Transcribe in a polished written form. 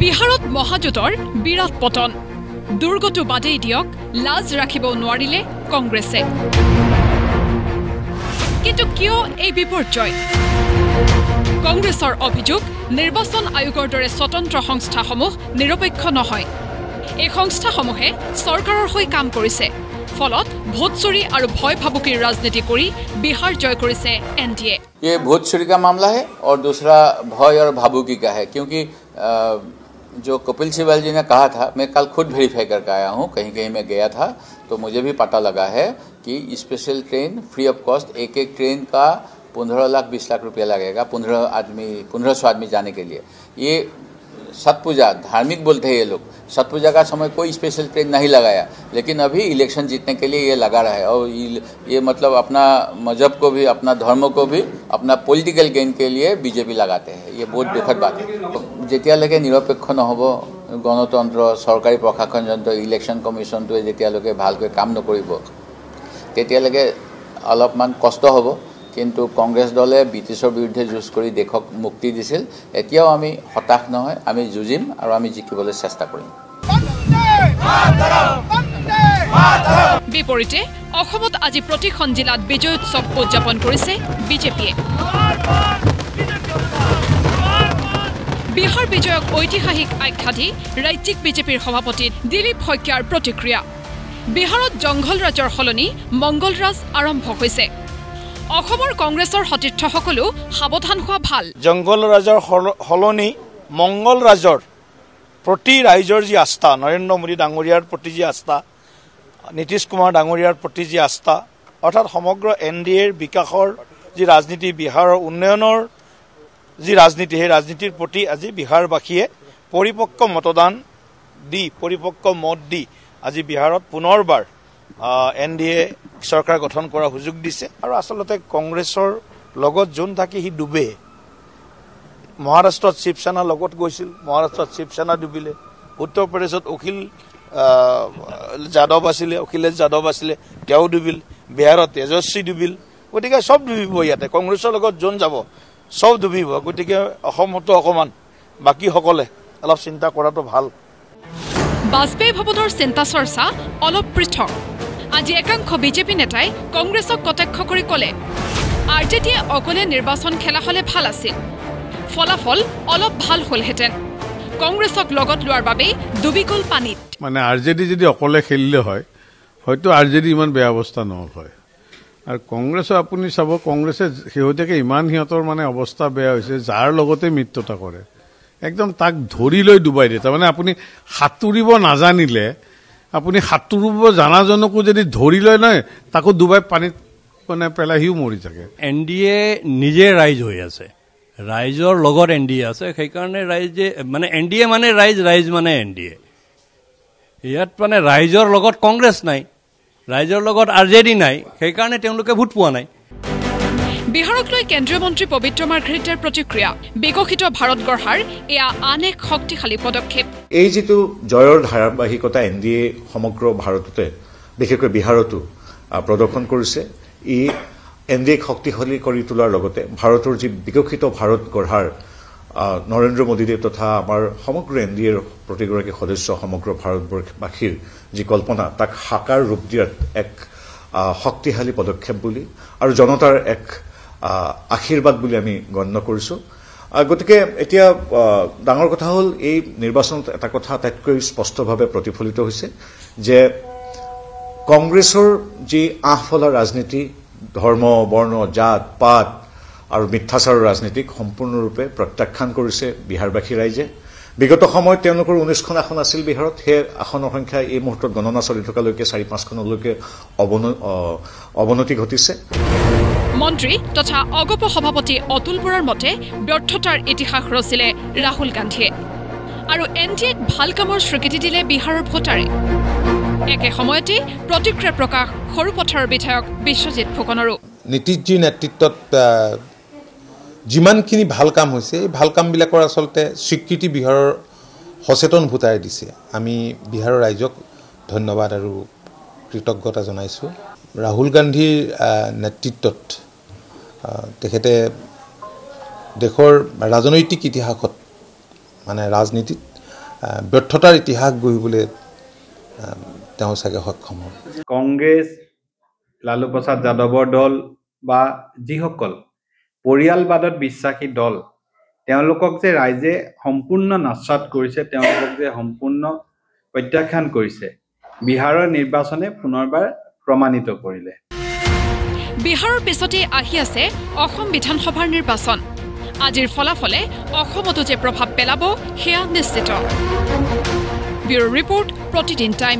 বিহাৰত মহাজোঁটৰ বিৰাট পতন দুৰ্গটো বাদেই দিয়ক লাজ ৰাখিব নোৱাৰিলে কংগ্ৰেছে কিন্তু কিয় এই বিপৰ্যয় কংগ্ৰেছৰ অভিযোগ নিৰ্বাচন আয়োগৰ দৰে স্বতন্ত্ৰ সংস্থাসমূহ নিৰপেক্ষ নহয় এই সংস্থাসমূহে চৰকাৰৰ হৈ কাম কৰিছে ফলত ভোট চুৰি আৰু ভয় ভাবুকিৰ ৰাজনীতি কৰি बिहार जय करिसे एनडीए ये भोट चोरी का मामला है और दूसरा भय और भाबुकी का है क्योंकि जो कपिल सिब्बल जी ने कहा था मैं कल खुद वेरीफाई करके आया हूँ कहीं मैं गया था तो मुझे भी पता लगा है कि special train free of cost एक ट्रेन का 15 लाख 20 लाख रुपया लगेगा 1500 आदमी जाने के लिए ये छठ पूजा धार्मिक बोलते हैं ये लोग छठ पूजा का समय कोई स्पेशल ट्रेन नहीं लगाया लेकिन अभी इलेक्शन जीतने के लिए ये लगा रहा है और ये मतलब अपना मजहब को भी अपना धर्म को भी अपना पॉलिटिकल गेन के लिए बीजेपी लगाते हैं ये बहुत दुखद बात है जेतियाলৈকে निरपेक्ष নহব গণতন্ত্ৰ सरकारी प्रशासन যন্ত্ৰ इलेक्शन कमिशनটোৱে যেতিয়ালৈকে ভালকৈ কাম নকৰিব তেতিয়ালৈকে অলপমান কষ্ট হ'ব কিন্তু কংগ্ৰেছ দলে ব্ৰিটিছৰ বিৰুদ্ধে যুঁজ কৰি দেশক মুক্তি দিছিল এতিয়াও আমি হতাশ নহয় আমি যুঁজিম আৰু আমি জিকিবলৈ চেষ্টা কৰিম বিপৰীতে অসমত আজি প্ৰতিখন জিলাত বিজয় উৎসৱ উদযাপন কৰিছে বিজেপিয়ে বিহাৰ বিজয়ক ঐতিহাসিক আখ্যা দি ৰাজ্যিক বিজেপিৰ সভাপতি দিলীপ শইকীয়াৰ প্ৰতিক্ৰিয়া বিহাৰত জংঘল ৰাজৰ সলনি মংগল ৰাজ আৰম্ভ হৈছে অসমৰ কংগ্ৰেছৰ সতীৰ্থসকলো সাৱধান হোৱা ভাল জংগল ৰাজৰ হলনি মংগল ৰাজৰ প্ৰতি ৰাইজৰ যি আস্থা নৰেন্দ্ৰ মোদী ডাঙৰীয়াৰ প্ৰতি যি আস্থা নীতিশ কুমাৰ ডাঙৰীয়াৰ প্ৰতি যি আস্থা অৰ্থাৎ সমগ্ৰ এনডিএৰ বিকাশৰ যি ৰাজনীতি বিহাৰৰ উন্নয়নৰ যি ৰাজনীতি সেই ৰাজনীতিৰ প্ৰতি আজি বিহাৰবাসীয়ে পৰিপক্ক মতদান দি পৰিপক্ক মত দি আজি বিহাৰত পুনৰবাৰ এনডিএ চৰকাৰ গঠন কৰাৰ সুযোগ দিছে আৰু আসলতে কংগ্ৰেছৰ লগত যোন থাকি হি ডুবে মহাৰাষ্ট্ৰত শিৱসেনাৰ লগত গৈছিল মহাৰাষ্ট্ৰত শিৱসেনা ডুবিলে উত্তৰ প্ৰদেশত অখিলেশ যাদৱ আছিলে তেওঁ ডুবিল বিহাৰত তেজস্বী ডুবিল গতিকে সব ডুবিব ইয়াতে কংগ্ৰেছৰ লগত যোন যাব সব ডুবিব গতিকে অসমতো অকমান বাকি সকলে অলপ চিন্তা কৰাটো ভাল বাজপেয়ী ভৱনৰ চিন্তা চৰ্চা অলপ পৃথক আজি একাংশ বিজেপি নেতাই কংগ্ৰেছক কটাক্ষ কৰি কলে আৰজেডিয়ে অকলে নিৰ্বাচন খেলা হলে ভাল আছিল ফলাফল অলপ ভাল হলহেতেন কংগ্ৰেছক লগত লোৱাৰ বাবে দুবিকুল পানীত মানে আৰজেডি যদি অকলে খেলিলে হয় হয়তো আৰজেডি ইমান বেয়া অৱস্থা নহল হয় আৰু কংগ্ৰেছৰ আপুনি চাব কংগ্ৰেছে শেহতীয়াকৈ ইমান সিহঁতৰ মানে অৱস্থা বেয়া হৈছে যাৰ লগতে মিত্ৰতা কৰে একদম তাক ধৰি লৈ ডুবাই দিয়ে তাৰমানে আপুনি সাঁতুৰিব নাজানিলে আপুনি সাঁতুৰিব জানাজনকো যদি ধৰি লয় নহয় তাকো ডুবাই পানীত মানে পেলাহিও মৰি থাকে এনডিএ নিজে ৰাইজ হৈ আছে ৰাইজৰ লগত এনডিএ আছে সেইকাৰণে ৰাইজে মানে এনডিএ মানে ৰাইজ মানে এনডিএ ইয়াত মানে ৰাইজৰ লগত কংগ্ৰেছ নাই ৰাইজৰ লগত আৰজেডি নাই সেইকাৰণে তেওঁলোকে ভোট পোৱা নাই বিহাৰক লৈ কেন্দ্ৰীয় মন্ত্ৰী পবিত্ৰ মাৰ্ঘেৰিটাৰ প্ৰতিক্ৰিয়া বিকশিত ভাৰত গঢ়াৰ এয়া আন এক শক্তিশালী পদক্ষেপ এই যেটো জয়ৰ ধাৰাবাহিকতা এনডিএ সমগ্ৰ ভাৰততে বিশেষকৈ বিহাৰতো প্ৰদৰ্শন কৰিছে ই এনডিএ শক্তিশালী কৰি তোলাৰ লগতে ভাৰতৰ যি বিকশিত ভাৰত গঢ়াৰ নৰেন্দ্ৰ মোদীদেৱ তথা আমাৰ সমগ্ৰ এনডিএৰ প্ৰতিগৰাকী সদস্য সমগ্ৰ ভাৰতবৰ্ষবাসীৰ যি কল্পনা তাক সাকাৰ ৰূপ দিয়াত এক শক্তিশালী পদক্ষেপ বুলি আৰু জনতাৰ এক আশীৰ্বাদ বুলি আমি গণ্য কৰিছো গতিকে এতিয়া ডাঙৰ কথা হ'ল এই নিৰ্বাচনত এটা কথা আটাইতকৈ স্পষ্টভাৱে প্ৰতিফলিত হৈছে যে কংগ্ৰেছৰ যি আহফলা ৰাজনীতি ধৰ্ম বৰ্ণ জাত পাত আৰু মিথ্যাচাৰৰ ৰাজনীতিক সম্পূৰ্ণৰূপে প্ৰত্যাখ্যান কৰিছে বিহাৰবাসী ৰাইজে বিগত সময়ত তেওঁলোকৰ 19খন আসন আছিল বিহাৰত সেই আসনৰ সংখ্যা এই মুহূৰ্তত গণনা চলি থকালৈকে 4-5খনলৈকে অৱনতি ঘটিছে মন্ত্ৰী তথা অগপ সভাপতি অতুল বৰাৰ মতে ব্যৰ্থতাৰ ইতিহাস ৰচিলে ৰাহুল গান্ধীয়ে আৰু এনডিএক ভাল কামৰ স্বীকৃতি দিলে বিহাৰৰ ভোটাৰে একে সময়তে প্ৰতিক্ৰিয়া প্ৰকাশ সৰুপথাৰৰ বিধায়ক বিশ্বজিৎ ফুকনৰো নীতিশজীৰ নেতৃত্বত যিমানখিনি ভাল কাম হৈছে এই ভাল কামবিলাকৰ আচলতে স্বীকৃতি বিহাৰৰ সচেতন ভোটাৰে দিছে আমি বিহাৰৰ ৰাইজক ধন্যবাদ আৰু কৃতজ্ঞতা জনাইছোঁ ৰাহুল গান্ধীৰ নেতৃত্বত তেখেতে দেশৰ ৰাজনৈতিক ইতিহাসত মানে ৰাজনীতিত ব্যৰ্থতাৰ ইতিহাস গঢ়িবলৈ তেওঁ চাগে সক্ষম হ'ব। কংগ্ৰেছ, লালু প্ৰসাদ যাদৱৰ দল বা যিসকল পৰিয়ালবাদত বিশ্বাসী দল, তেওঁলোকক যে ৰাইজে সম্পূৰ্ণ নাচাত কৰিছে, তেওঁলোকক যে সম্পূৰ্ণ প্ৰত্যাখ্যান কৰিছে, বিহাৰৰ নিৰ্বাচনে পুনৰবাৰ প্ৰমাণিত কৰিলে। বিহাৰৰ পিছতে আহি আছে অসম বিধানসভাৰ নিৰ্বাচন। আজিৰ ফলাফলে অসমতো যে প্ৰভাৱ পেলাব সেয়া নিশ্চিত। ব্যুৰো ৰিপৰ্ট, প্ৰতিদিন টাইম।